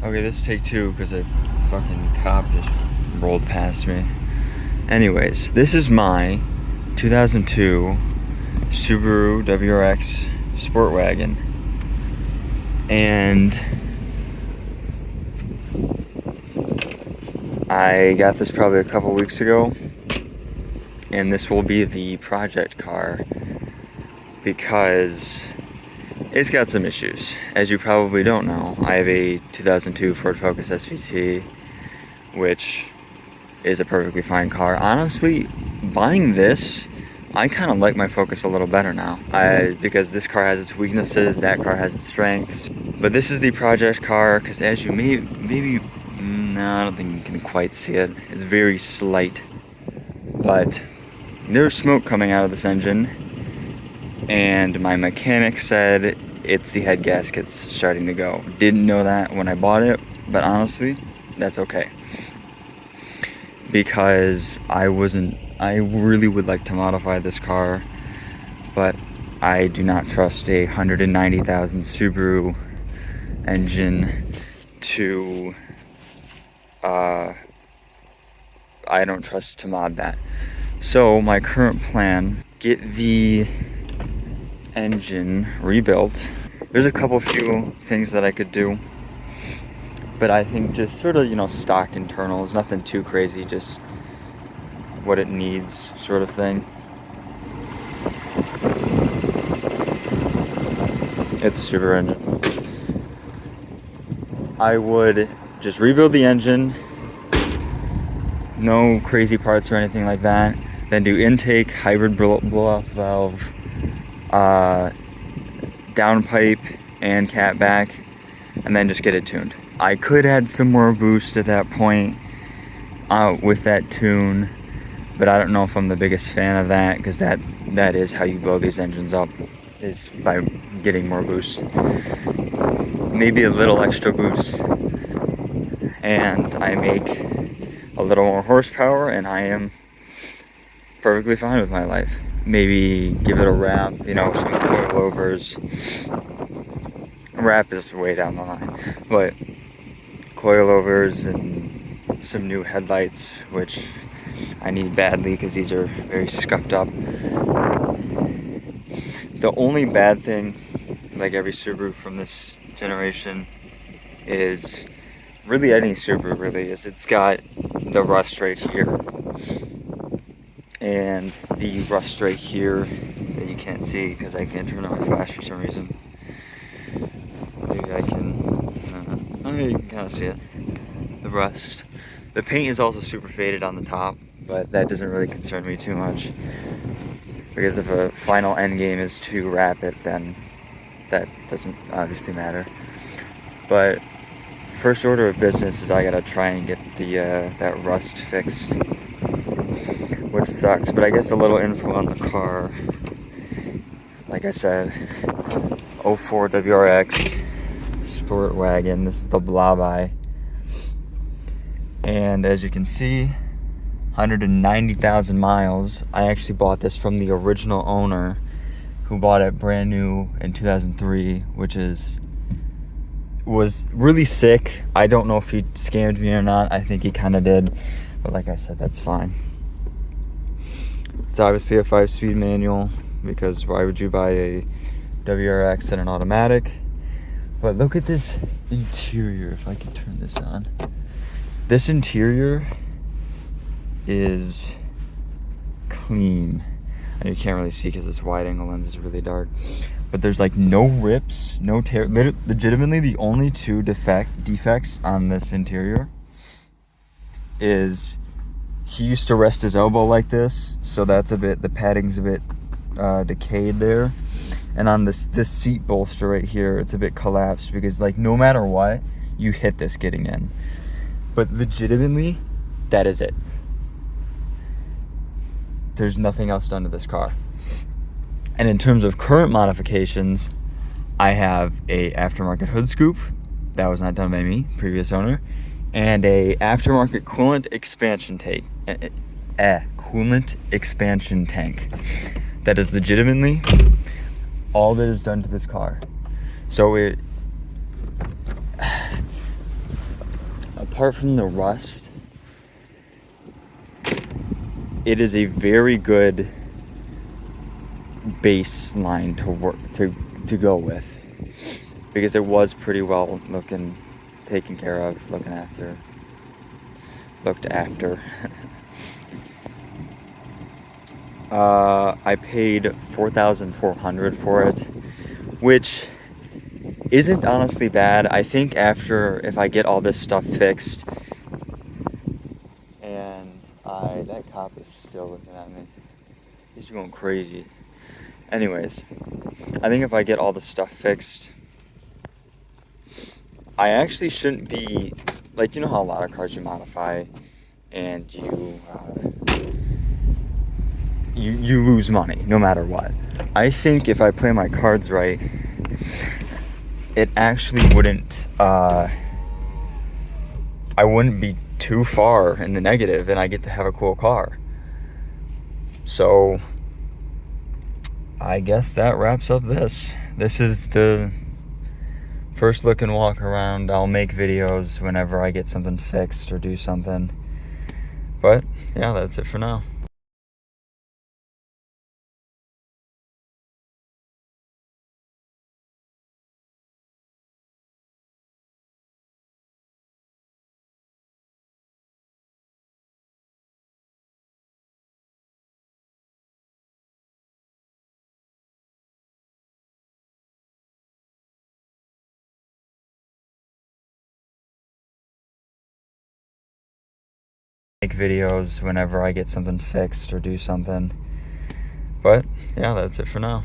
Okay, this is take two because a fucking cop just rolled past me. Anyways, this is my 2002 Subaru WRX Sport Wagon. And I got this probably a couple weeks ago. And this will be the project car because it's got some issues. As you probably don't know, I have a 2002 Ford Focus SVT, which is a perfectly fine car. Honestly, buying this, I kind of like my Focus a little better now. Because this car has its weaknesses, that car has its strengths. But this is the project car, because as you no, I don't think you can quite see it. It's very slight. But there's smoke coming out of this engine, and my mechanic said it's the head gaskets starting to go. Didn't know that when I bought it, but honestly, that's okay. Because I really would like to modify this car, but I do not trust a 190,000 Subaru engine to, I don't trust to mod that. So my current plan, get the engine rebuilt. There's a few things that I could do, but I think just sort of, stock internals, nothing too crazy, just what it needs sort of thing. It's a Subaru engine. I would just rebuild the engine, no crazy parts or anything like that. Then do intake, hybrid blow-off valve, downpipe and catback, and then just get it tuned. I could add some more boost at that point with that tune, but I don't know if I'm the biggest fan of that, because that is how you blow these engines up, is by getting more boost. Maybe a little extra boost, and I make a little more horsepower, and I am perfectly fine with my life. Maybe give it a wrap, some coilovers. Wrap is way down the line, but coilovers and some new headlights, which I need badly because these are very scuffed up. The only bad thing, like every Subaru from this generation, is really any Subaru really, is it's got the rust right here. And the rust right here that you can't see because I can't turn on my flash for some reason. Maybe I can, you can kind of see it. The rust. The paint is also super faded on the top, but that doesn't really concern me too much. Because if a final end game is to wrap it, then that doesn't obviously matter. But first order of business is I gotta try and get the that rust fixed, which sucks. But I guess a little info on the car. Like I said, 04 WRX Sport Wagon. This is the Blabai. And as you can see, 190,000 miles. I actually bought this from the original owner, who bought it brand new in 2003, which was really sick. I don't know if he scammed me or not. I think he kind of did, but like I said, that's fine. It's obviously a 5-speed manual, because why would you buy a WRX and an automatic? But look at this interior, if I can turn this on. This interior is clean. And you can't really see because this wide angle lens is really dark. But there's like no rips, no tear. Legitimately, the only two defects on this interior is he used to rest his elbow like this, so that's the padding's a bit decayed there. And on this seat bolster right here, it's a bit collapsed because like no matter what, you hit this getting in. But legitimately, that is it. There's nothing else done to this car. And in terms of current modifications, I have a aftermarket hood scoop. That was not done by me, previous owner. And a aftermarket coolant expansion tank. Coolant expansion tank. That is legitimately all that is done to this car. So apart from the rust, it is a very good baseline to work to go with, because it was pretty well taken care of, looked after. I paid $4,400 for it, which isn't honestly bad. I think if I get all this stuff fixed, and that cop is still looking at me. He's going crazy. Anyways, I think if I get all the stuff fixed, I actually shouldn't be, like, you know how a lot of cars you modify and you lose money no matter what. I think if I play my cards right, it actually wouldn't, I wouldn't be too far in the negative, and I get to have a cool car. So I guess that wraps up this. This is the first look and walk around. I'll make videos whenever I get something fixed or do something. But yeah, that's it for now. Make videos whenever I get something fixed or do something. But yeah, that's it for now.